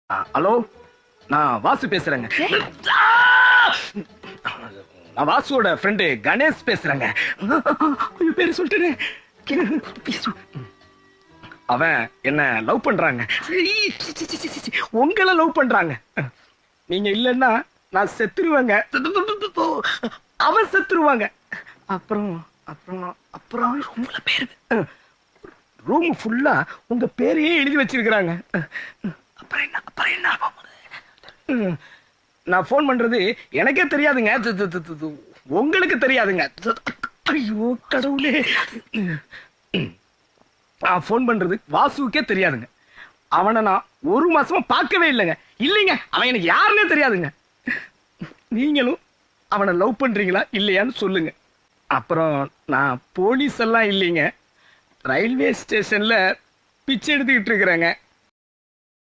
Hello, நான் வாசு பேசுறேங்க. நான் வாசுவோட ஃப்ரெண்டு கணேஷ் பேசுறேங்க. பேரு சொல்லிட்டு அவன் என்ன லவ் பண்றாங்க. உங்களை லவ் பண்றாங்க. நீங்க இல்லன்னா நான் செத்துருவேங்க. அவன் செத்துருவாங்க. அப்புறம் அப்புறம் அப்புறம் ரூம் ஃபுல்லா உங்க பேரையே எழுதி வச்சிருக்கிறாங்க. அப்புறம் என்ன அப்புறம் என்ன? நான் போன் பண்றது எனக்கே தெரியாதுங்க. உங்களுக்கு தெரியாதுங்க. ஐயோ கடவுளே. நான் போன் பண்றது வாசுவுக்கே தெரியாதுங்க. அவனை நான் ஒரு மாசமா பார்க்கவே இல்லைங்க. இல்லைங்க, அவன் எனக்கு யாருன்னே தெரியாதுங்க. நீங்களும் அவனை லவ் பண்றீங்களா இல்லையான்னு சொல்லுங்க. அப்புறம் நான் போலீஸ் எல்லாம் இல்லைங்க. ரயில்வே ஸ்டேஷன்ல பிச்சை எடுத்துக்கிட்டு இருக்கிறேங்க.